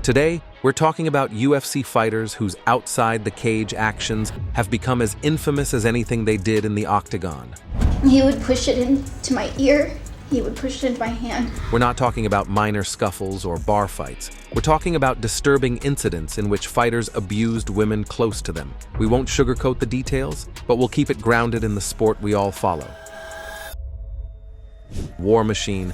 Today, we're talking about UFC fighters whose outside-the-cage actions have become as infamous as anything they did in the Octagon. He would push it into my ear. He would push it into my hand. We're not talking about minor scuffles or bar fights. We're talking about disturbing incidents in which fighters abused women close to them. We won't sugarcoat the details, but we'll keep it grounded in the sport we all follow. War Machine.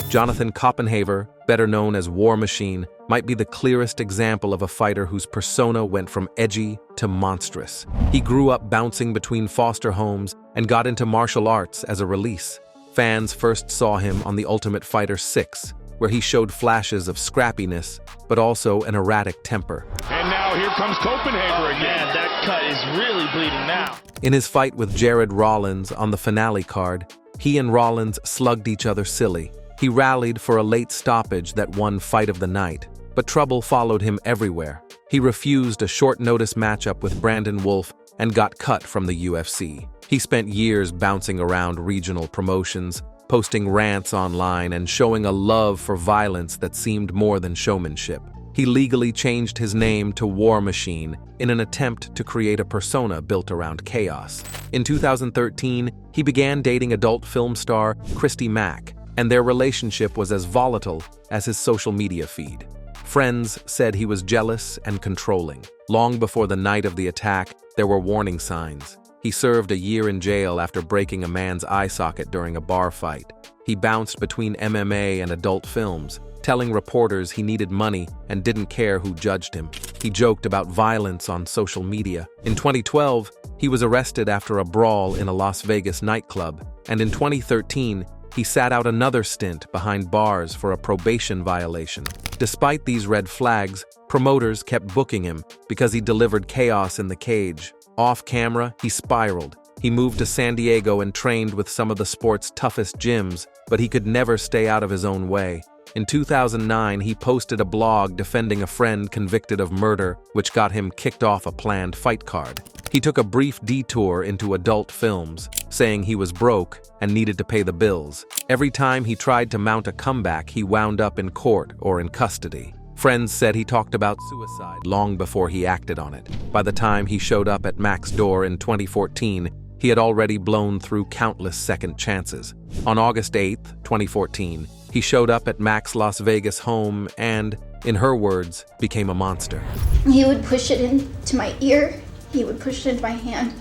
Jonathan Koppenhaver, better known as War Machine, might be the clearest example of a fighter whose persona went from edgy to monstrous. He grew up bouncing between foster homes and got into martial arts as a release. Fans first saw him on The Ultimate Fighter 6, where he showed flashes of scrappiness, but also an erratic temper. And now here comes Copenhagen again. That cut is really bleeding now. In his fight with Jared Rollins on the finale card, he and Rollins slugged each other silly. He rallied for a late stoppage that won Fight of the Night, but trouble followed him everywhere. He refused a short-notice matchup with Brandon Wolf and got cut from the UFC. He spent years bouncing around regional promotions, posting rants online and showing a love for violence that seemed more than showmanship. He legally changed his name to War Machine in an attempt to create a persona built around chaos. In 2013, he began dating adult film star Christy Mack, and their relationship was as volatile as his social media feed. Friends said he was jealous and controlling. Long before the night of the attack, there were warning signs. He served a year in jail after breaking a man's eye socket during a bar fight. He bounced between MMA and adult films, telling reporters he needed money and didn't care who judged him. He joked about violence on social media. In 2012, he was arrested after a brawl in a Las Vegas nightclub, and in 2013, he sat out another stint behind bars for a probation violation. Despite these red flags, promoters kept booking him because he delivered chaos in the cage. Off camera, he spiraled. He moved to San Diego and trained with some of the sport's toughest gyms, but he could never stay out of his own way. In 2009, he posted a blog defending a friend convicted of murder, which got him kicked off a planned fight card. He took a brief detour into adult films, saying he was broke and needed to pay the bills. Every time he tried to mount a comeback, he wound up in court or in custody. Friends said he talked about suicide long before he acted on it. By the time he showed up at Mac's door in 2014, he had already blown through countless second chances. On August 8, 2014, he showed up at Mac's Las Vegas home and, in her words, became a monster. He would push it into my ear. He would push it into my hand.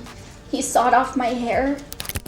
He sawed off my hair.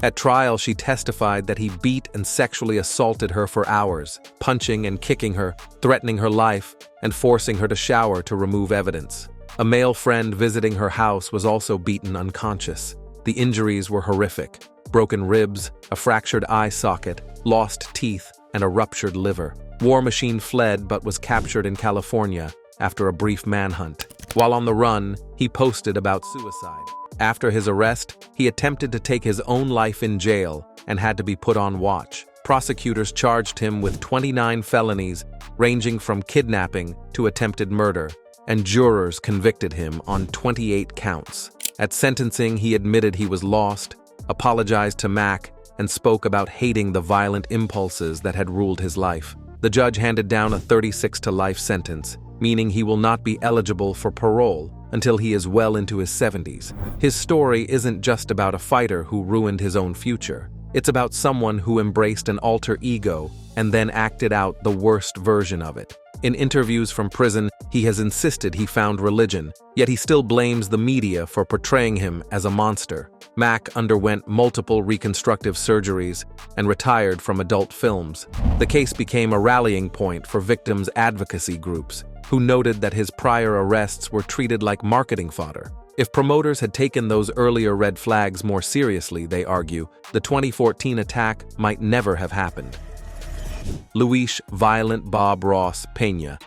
At trial, she testified that he beat and sexually assaulted her for hours, punching and kicking her, threatening her life, and forcing her to shower to remove evidence. A male friend visiting her house was also beaten unconscious. The injuries were horrific: broken ribs, a fractured eye socket, lost teeth, and a ruptured liver. War Machine fled but was captured in California after a brief manhunt. While on the run, he posted about suicide. After his arrest, he attempted to take his own life in jail and had to be put on watch. Prosecutors charged him with 29 felonies, ranging from kidnapping to attempted murder, and jurors convicted him on 28 counts. At sentencing, he admitted he was lost, apologized to Mac, and spoke about hating the violent impulses that had ruled his life. The judge handed down a 36-to-life sentence, meaning he will not be eligible for parole until he is well into his 70s. His story isn't just about a fighter who ruined his own future. It's about someone who embraced an alter ego and then acted out the worst version of it. In interviews from prison, he has insisted he found religion, yet he still blames the media for portraying him as a monster. Mac underwent multiple reconstructive surgeries and retired from adult films. The case became a rallying point for victims' advocacy groups, who noted that his prior arrests were treated like marketing fodder. If promoters had taken those earlier red flags more seriously, they argue, the 2014 attack might never have happened. Luis "Violent Bob Ross" Peña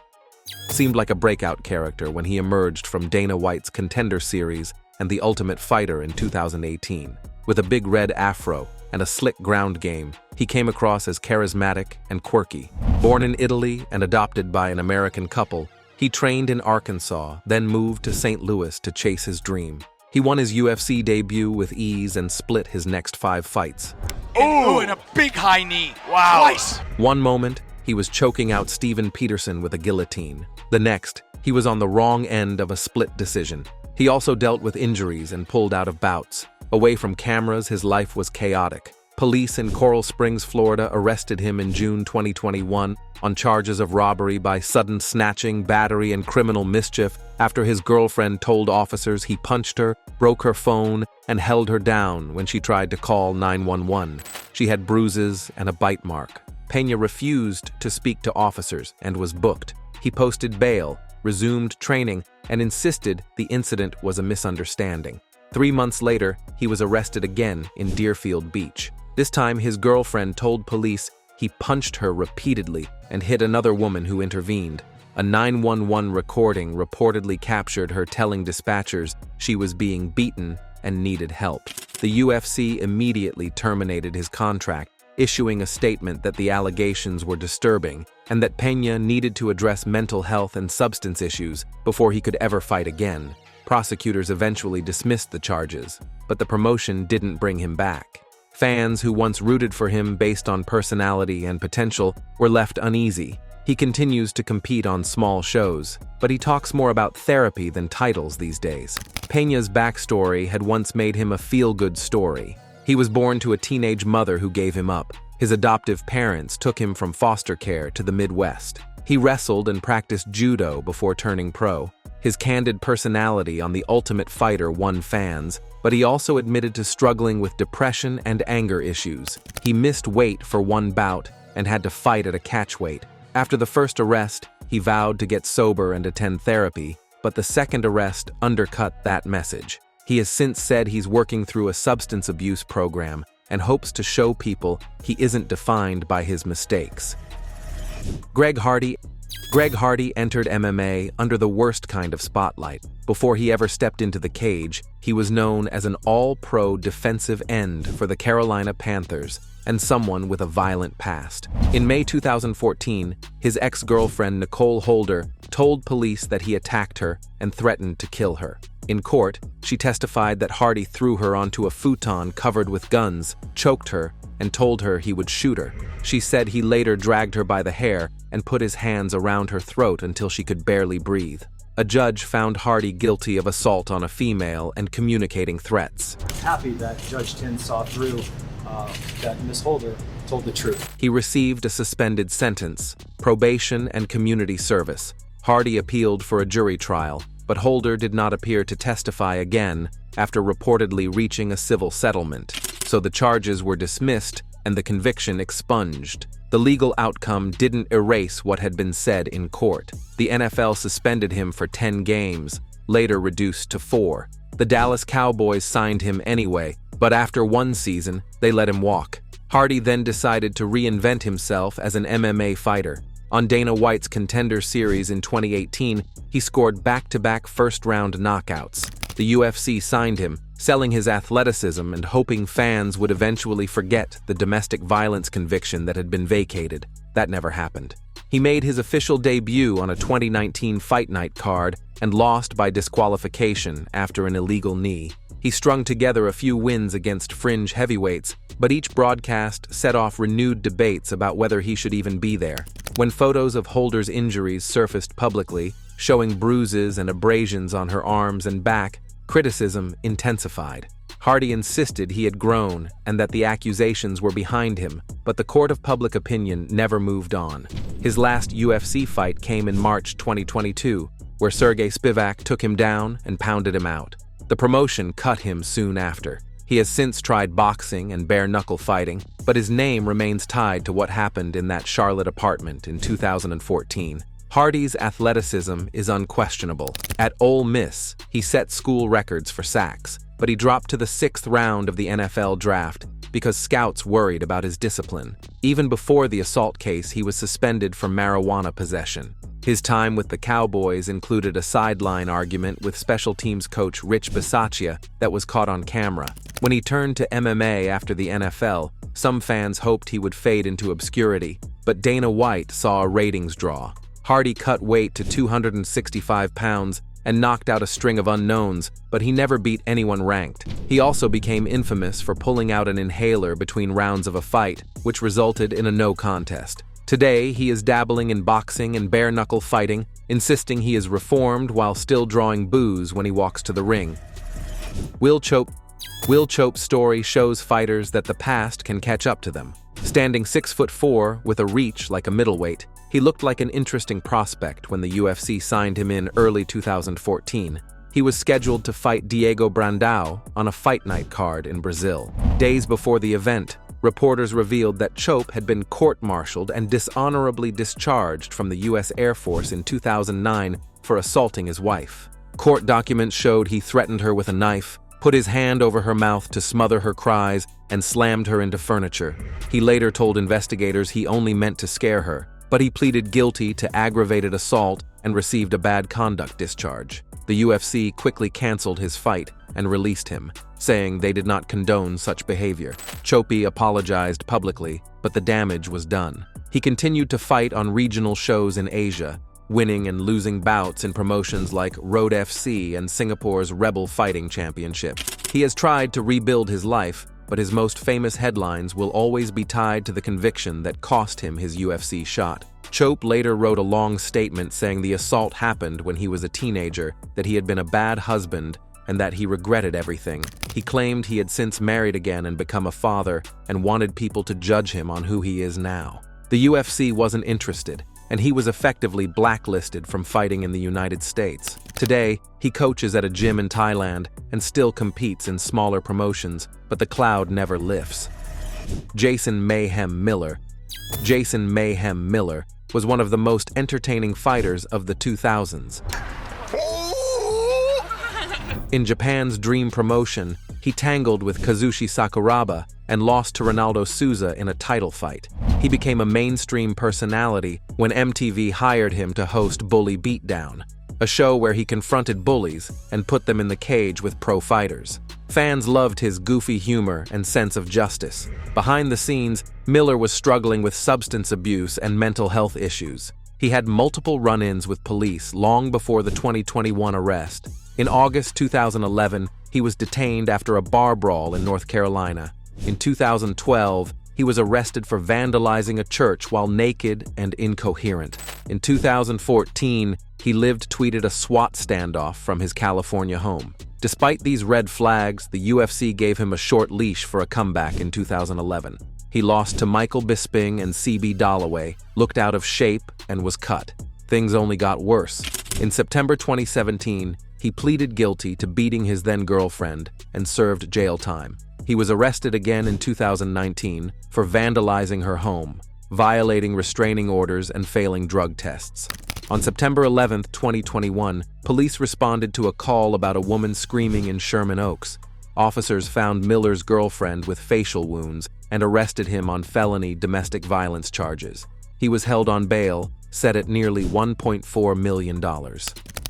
seemed like a breakout character when he emerged from Dana White's Contender Series and The Ultimate Fighter in 2018. With a big red afro and a slick ground game, he came across as charismatic and quirky. Born in Italy and adopted by an American couple, he trained in Arkansas, then moved to St. Louis to chase his dream. He won his UFC debut with ease and split his next 5 fights. And a big high knee. Wow. Twice. One moment, he was choking out Steven Peterson with a guillotine. The next, he was on the wrong end of a split decision. He also dealt with injuries and pulled out of bouts. Away from cameras, his life was chaotic. Police in Coral Springs, Florida arrested him in June 2021 on charges of robbery by sudden snatching, battery, and criminal mischief after his girlfriend told officers he punched her, broke her phone, and held her down when she tried to call 911. She had bruises and a bite mark. Pena refused to speak to officers and was booked. He posted bail, resumed training, and insisted the incident was a misunderstanding. 3 months later, he was arrested again in Deerfield Beach. This time, his girlfriend told police he punched her repeatedly and hit another woman who intervened. A 911 recording reportedly captured her telling dispatchers she was being beaten and needed help. The UFC immediately terminated his contract, issuing a statement that the allegations were disturbing and that Pena needed to address mental health and substance issues before he could ever fight again. Prosecutors eventually dismissed the charges, but the promotion didn't bring him back. Fans who once rooted for him based on personality and potential were left uneasy. He continues to compete on small shows, but he talks more about therapy than titles these days. Pena's backstory had once made him a feel-good story. He was born to a teenage mother who gave him up. His adoptive parents took him from foster care to the Midwest. He wrestled and practiced judo before turning pro. His candid personality on The Ultimate Fighter won fans, but he also admitted to struggling with depression and anger issues. He missed weight for one bout and had to fight at a catch weight. After the first arrest, he vowed to get sober and attend therapy, but the second arrest undercut that message. He has since said he's working through a substance abuse program and hopes to show people he isn't defined by his mistakes. Greg Hardy entered MMA under the worst kind of spotlight. Before he ever stepped into the cage, he was known as an all-pro defensive end for the Carolina Panthers and someone with a violent past. In May 2014, his ex-girlfriend Nicole Holder told police that he attacked her and threatened to kill her. In court, she testified that Hardy threw her onto a futon covered with guns, choked her, and told her he would shoot her. She said he later dragged her by the hair and put his hands around her throat until she could barely breathe. A judge found Hardy guilty of assault on a female and communicating threats. Happy that Judge Tin saw through that Ms. Holder told the truth. He received a suspended sentence, probation, and community service. Hardy appealed for a jury trial, but Holder did not appear to testify again after reportedly reaching a civil settlement. So the charges were dismissed and the conviction expunged. The legal outcome didn't erase what had been said in court. The NFL suspended him for 10 games, later reduced to 4. The Dallas Cowboys signed him anyway, but after one season, they let him walk. Hardy then decided to reinvent himself as an MMA fighter. On Dana White's Contender Series in 2018, he scored back-to-back first-round knockouts. The UFC signed him, selling his athleticism and hoping fans would eventually forget the domestic violence conviction that had been vacated. That never happened. He made his official debut on a 2019 Fight Night card and lost by disqualification after an illegal knee. He strung together a few wins against fringe heavyweights, but each broadcast set off renewed debates about whether he should even be there. When photos of Holder's injuries surfaced publicly, showing bruises and abrasions on her arms and back, criticism intensified. Hardy insisted he had grown and that the accusations were behind him, but the court of public opinion never moved on. His last UFC fight came in March 2022, where Sergey Spivak took him down and pounded him out. The promotion cut him soon after. He has since tried boxing and bare-knuckle fighting, but his name remains tied to what happened in that Charlotte apartment in 2014. Hardy's athleticism is unquestionable. At Ole Miss, he set school records for sacks, but he dropped to the 6th round of the NFL draft because scouts worried about his discipline. Even before the assault case, he was suspended for marijuana possession. His time with the Cowboys included a sideline argument with special teams coach Rich Bisaccia that was caught on camera. When he turned to MMA after the NFL, some fans hoped he would fade into obscurity, but Dana White saw a ratings draw. Hardy cut weight to 265 pounds and knocked out a string of unknowns, but he never beat anyone ranked. He also became infamous for pulling out an inhaler between rounds of a fight, which resulted in a no contest. Today, he is dabbling in boxing and bare-knuckle fighting, insisting he is reformed while still drawing boos when he walks to the ring. Will Chope's story shows fighters that the past can catch up to them. Standing 6'4" with a reach like a middleweight, he looked like an interesting prospect when the UFC signed him in early 2014. He was scheduled to fight Diego Brandao on a fight night card in Brazil. Days before the event, reporters revealed that Chope had been court-martialed and dishonorably discharged from the U.S. Air Force in 2009 for assaulting his wife. Court documents showed he threatened her with a knife, put his hand over her mouth to smother her cries, and slammed her into furniture. He later told investigators he only meant to scare her, but he pleaded guilty to aggravated assault and received a bad conduct discharge. The UFC quickly canceled his fight and released him, saying they did not condone such behavior. Chope apologized publicly, but the damage was done. He continued to fight on regional shows in Asia, winning and losing bouts in promotions like Road FC and Singapore's Rebel Fighting Championship. He has tried to rebuild his life, but his most famous headlines will always be tied to the conviction that cost him his UFC shot. Chope later wrote a long statement saying the assault happened when he was a teenager, that he had been a bad husband, and that he regretted everything. He claimed he had since married again and become a father, and wanted people to judge him on who he is now. The UFC wasn't interested, and he was effectively blacklisted from fighting in the United States. Today, he coaches at a gym in Thailand and still competes in smaller promotions, but the cloud never lifts. Jason Mayhem Miller was one of the most entertaining fighters of the 2000s. In Japan's dream promotion, he tangled with Kazushi Sakuraba and lost to Ronaldo Souza in a title fight. He became a mainstream personality when MTV hired him to host Bully Beatdown, a show where he confronted bullies and put them in the cage with pro fighters. Fans loved his goofy humor and sense of justice. Behind the scenes, Miller was struggling with substance abuse and mental health issues. He had multiple run-ins with police long before the 2021 arrest. In August 2011, he was detained after a bar brawl in North Carolina. In 2012, he was arrested for vandalizing a church while naked and incoherent. In 2014, he tweeted a SWAT standoff from his California home. Despite these red flags, the UFC gave him a short leash for a comeback in 2011. He lost to Michael Bisping and CB Dollaway, looked out of shape, and was cut. Things only got worse. In September 2017, he pleaded guilty to beating his then-girlfriend and served jail time. He was arrested again in 2019 for vandalizing her home, violating restraining orders, and failing drug tests. On September 11, 2021, police responded to a call about a woman screaming in Sherman Oaks. Officers found Miller's girlfriend with facial wounds and arrested him on felony domestic violence charges. He was held on bail, set at nearly $1.4 million.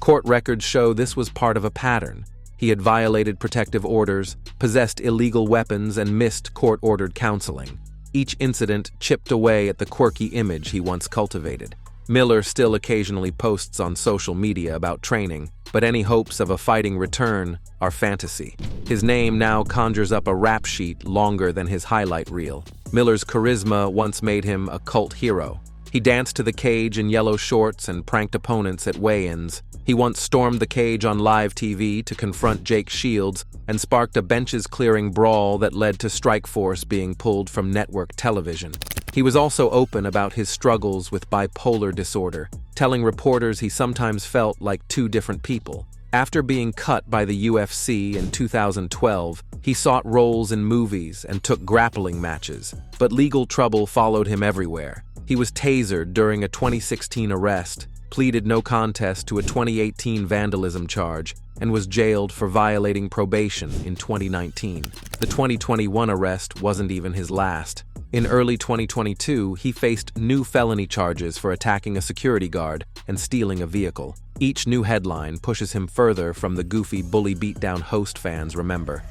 Court records show this was part of a pattern. He had violated protective orders, possessed illegal weapons, and missed court-ordered counseling. Each incident chipped away at the quirky image he once cultivated. Miller still occasionally posts on social media about training, but any hopes of a fighting return are fantasy. His name now conjures up a rap sheet longer than his highlight reel. Miller's charisma once made him a cult hero. He danced to the cage in yellow shorts and pranked opponents at weigh-ins. He once stormed the cage on live TV to confront Jake Shields and sparked a benches-clearing brawl that led to Strikeforce being pulled from network television. He was also open about his struggles with bipolar disorder, telling reporters he sometimes felt like two different people. After being cut by the UFC in 2012, he sought roles in movies and took grappling matches, but legal trouble followed him everywhere. He was tasered during a 2016 arrest, pleaded no contest to a 2018 vandalism charge, and was jailed for violating probation in 2019. The 2021 arrest wasn't even his last. In early 2022, he faced new felony charges for attacking a security guard and stealing a vehicle. Each new headline pushes him further from the goofy Bully Beatdown host fans remember.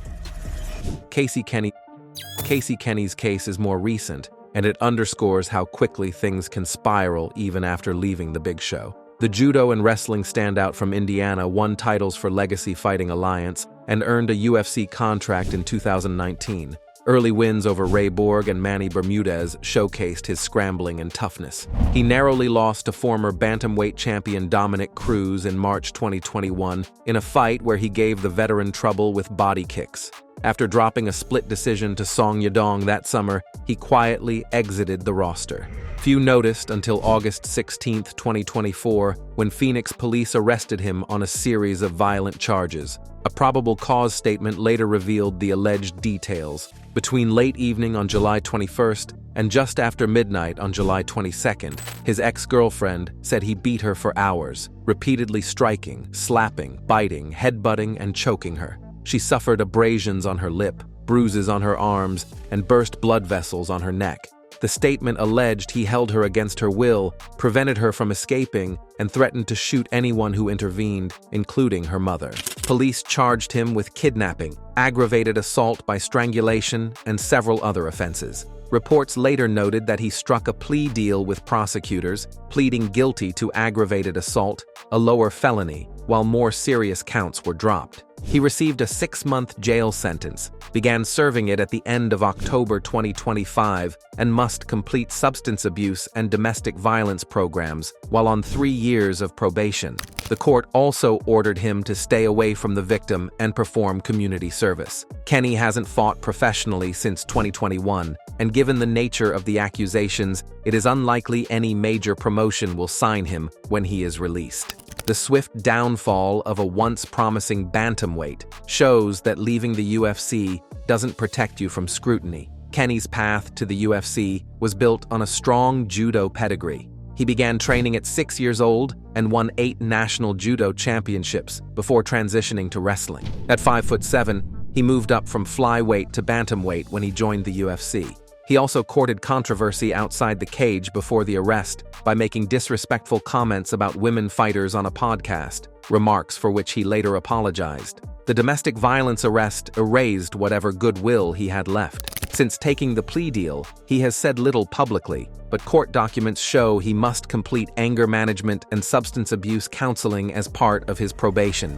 Casey Kenny's case is more recent, and it underscores how quickly things can spiral even after leaving the big show. The judo and wrestling standout from Indiana won titles for Legacy Fighting Alliance and earned a UFC contract in 2019. Early wins over Ray Borg and Manny Bermudez showcased his scrambling and toughness. He narrowly lost to former bantamweight champion Dominic Cruz in March 2021 in a fight where he gave the veteran trouble with body kicks. After dropping a split decision to Song Yadong that summer, he quietly exited the roster. Few noticed until August 16, 2024, when Phoenix police arrested him on a series of violent charges. A probable cause statement later revealed the alleged details. Between late evening on July 21st and just after midnight on July 22nd, his ex-girlfriend said he beat her for hours, repeatedly striking, slapping, biting, headbutting, and choking her. She suffered abrasions on her lip, bruises on her arms, and burst blood vessels on her neck. The statement alleged he held her against her will, prevented her from escaping, and threatened to shoot anyone who intervened, including her mother. Police charged him with kidnapping, aggravated assault by strangulation, and several other offenses. Reports later noted that he struck a plea deal with prosecutors, pleading guilty to aggravated assault, a lower felony, while more serious counts were dropped. He received a 6-month jail sentence, began serving it at the end of October 2025, and must complete substance abuse and domestic violence programs while on 3 years of probation. The court also ordered him to stay away from the victim and perform community service. Kenny hasn't fought professionally since 2021, and given the nature of the accusations, it is unlikely any major promotion will sign him when he is released. The swift downfall of a once promising bantamweight shows that leaving the UFC doesn't protect you from scrutiny. Kenny's path to the UFC was built on a strong judo pedigree. He began training at 6 years old and won 8 national judo championships before transitioning to wrestling. At 5'7", he moved up from flyweight to bantamweight when he joined the UFC. He also courted controversy outside the cage before the arrest by making disrespectful comments about women fighters on a podcast, remarks for which he later apologized. The domestic violence arrest erased whatever goodwill he had left. Since taking the plea deal, he has said little publicly, but court documents show he must complete anger management and substance abuse counseling as part of his probation.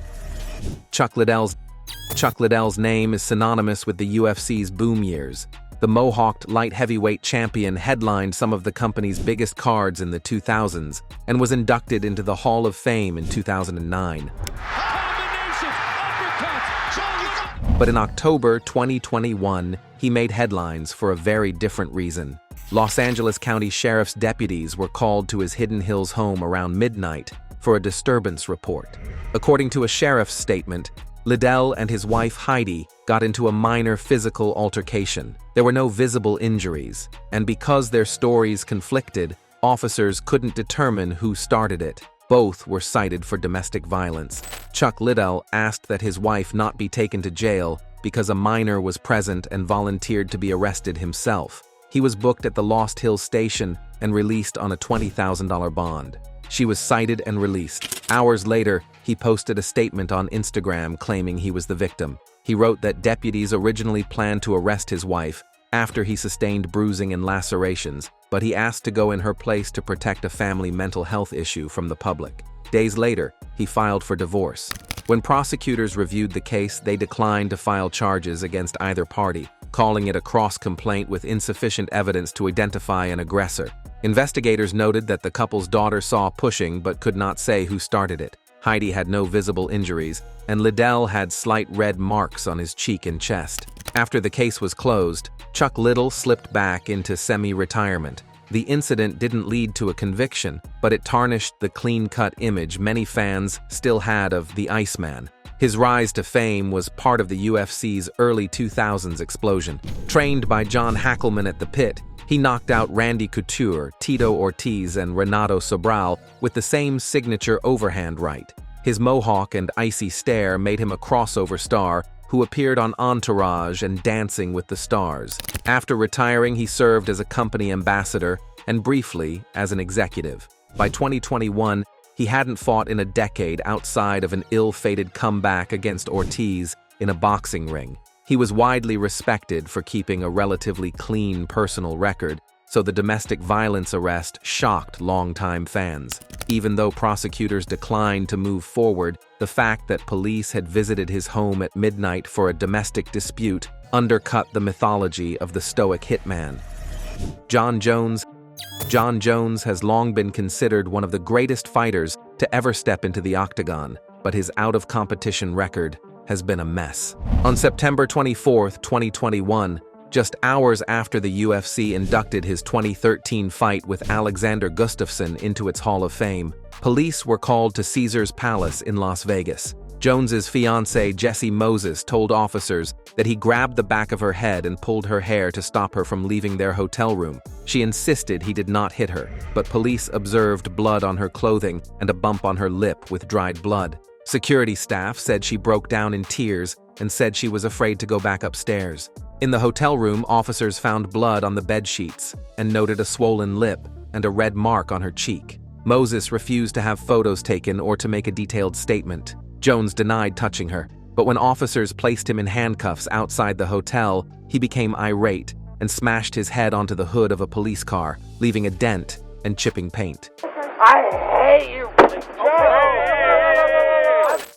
Chuck Liddell's name is synonymous with the UFC's boom years. The Mohawked light heavyweight champion headlined some of the company's biggest cards in the 2000s and was inducted into the Hall of Fame in 2009. But in October 2021, he made headlines for a very different reason. Los Angeles County Sheriff's deputies were called to his Hidden Hills home around midnight for a disturbance report. According to a sheriff's statement, Liddell and his wife Heidi got into a minor physical altercation. There were no visible injuries, and because their stories conflicted, officers couldn't determine who started it. Both were cited for domestic violence. Chuck Liddell asked that his wife not be taken to jail because a minor was present and volunteered to be arrested himself. He was booked at the Lost Hills station and released on a $20,000 bond. She was cited and released. Hours later, he posted a statement on Instagram claiming he was the victim. He wrote that deputies originally planned to arrest his wife after he sustained bruising and lacerations, but he asked to go in her place to protect a family mental health issue from the public. Days later, he filed for divorce. When prosecutors reviewed the case, they declined to file charges against either party, calling it a cross-complaint with insufficient evidence to identify an aggressor. Investigators noted that the couple's daughter saw pushing but could not say who started it. Heidi had no visible injuries, and Liddell had slight red marks on his cheek and chest. After the case was closed, Chuck Liddell slipped back into semi-retirement. The incident didn't lead to a conviction, but it tarnished the clean-cut image many fans still had of the Iceman. His rise to fame was part of the UFC's early 2000s explosion. Trained by John Hackleman at the Pit, he knocked out Randy Couture, Tito Ortiz, and Renato Sobral with the same signature overhand right. His mohawk and icy stare made him a crossover star who appeared on Entourage and Dancing with the Stars. After retiring, he served as a company ambassador and briefly as an executive. By 2021, he hadn't fought in a decade outside of an ill-fated comeback against Ortiz in a boxing ring. He was widely respected for keeping a relatively clean personal record, so the domestic violence arrest shocked longtime fans. Even though prosecutors declined to move forward, the fact that police had visited his home at midnight for a domestic dispute undercut the mythology of the stoic hitman. Jon Jones has long been considered one of the greatest fighters to ever step into the octagon, but his out-of-competition record has been a mess. On September 24, 2021, just hours after the UFC inducted his 2013 fight with Alexander Gustafsson into its Hall of Fame, police were called to Caesars Palace in Las Vegas. Jones's fiancée, Jessie Moses, told officers that he grabbed the back of her head and pulled her hair to stop her from leaving their hotel room. She insisted he did not hit her, but police observed blood on her clothing and a bump on her lip with dried blood. Security staff said she broke down in tears and said she was afraid to go back upstairs. In the hotel room, officers found blood on the bed sheets and noted a swollen lip and a red mark on her cheek. Moses refused to have photos taken or to make a detailed statement. Jones denied touching her, but when officers placed him in handcuffs outside the hotel, he became irate and smashed his head onto the hood of a police car, leaving a dent and chipping paint. I hate you!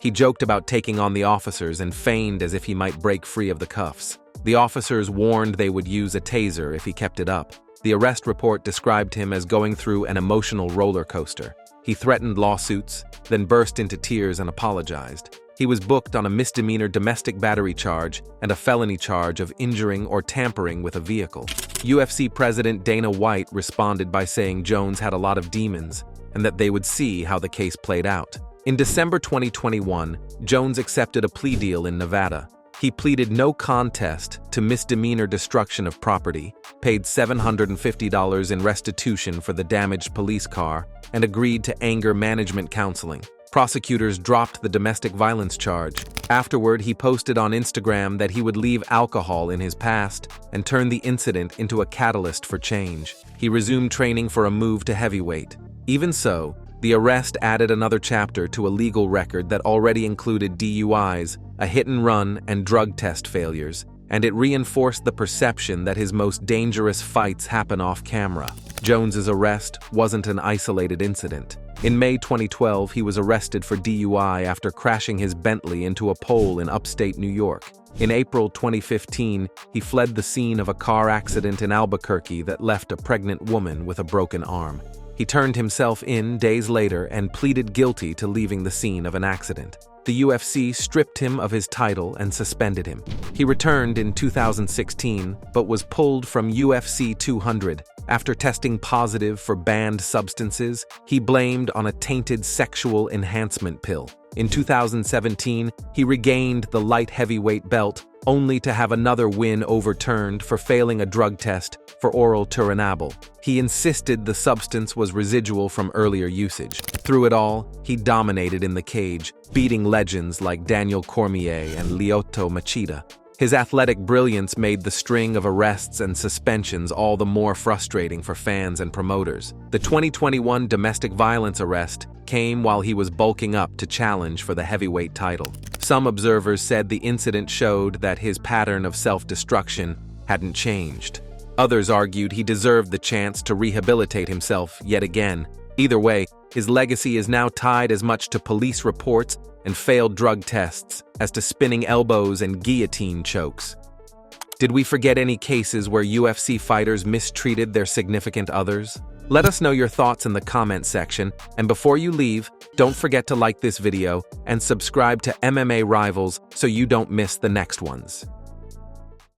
He joked about taking on the officers and feigned as if he might break free of the cuffs. The officers warned they would use a taser if he kept it up. The arrest report described him as going through an emotional roller coaster. He threatened lawsuits, then burst into tears and apologized. He was booked on a misdemeanor domestic battery charge and a felony charge of injuring or tampering with a vehicle. UFC President Dana White responded by saying Jones had a lot of demons and that they would see how the case played out. In December 2021, Jones accepted a plea deal in Nevada. He pleaded no contest to misdemeanor destruction of property, paid $750 in restitution for the damaged police car, and agreed to anger management counseling. Prosecutors dropped the domestic violence charge. Afterward, he posted on Instagram that he would leave alcohol in his past and turn the incident into a catalyst for change. He resumed training for a move to heavyweight. Even so, the arrest added another chapter to a legal record that already included DUIs, a hit-and-run, and drug test failures, and it reinforced the perception that his most dangerous fights happen off-camera. Jones's arrest wasn't an isolated incident. In May 2012, he was arrested for DUI after crashing his Bentley into a pole in upstate New York. In April 2015, he fled the scene of a car accident in Albuquerque that left a pregnant woman with a broken arm. He turned himself in days later and pleaded guilty to leaving the scene of an accident. The UFC stripped him of his title and suspended him. He returned in 2016, but was pulled from UFC 200. After testing positive for banned substances, he blamed on a tainted sexual enhancement pill. In 2017, he regained the light heavyweight belt, only to have another win overturned for failing a drug test for oral turinabol. He insisted the substance was residual from earlier usage. Through it all, he dominated in the cage, beating legends like Daniel Cormier and Lyoto Machida. His athletic brilliance made the string of arrests and suspensions all the more frustrating for fans and promoters. The 2021 domestic violence arrest came while he was bulking up to challenge for the heavyweight title. Some observers said the incident showed that his pattern of self-destruction hadn't changed. Others argued he deserved the chance to rehabilitate himself yet again. Either way, his legacy is now tied as much to police reports and failed drug tests as to spinning elbows and guillotine chokes. Did we forget any cases where UFC fighters mistreated their significant others? Let us know your thoughts in the comment section, and before you leave, don't forget to like this video and subscribe to MMA Rivals so you don't miss the next ones.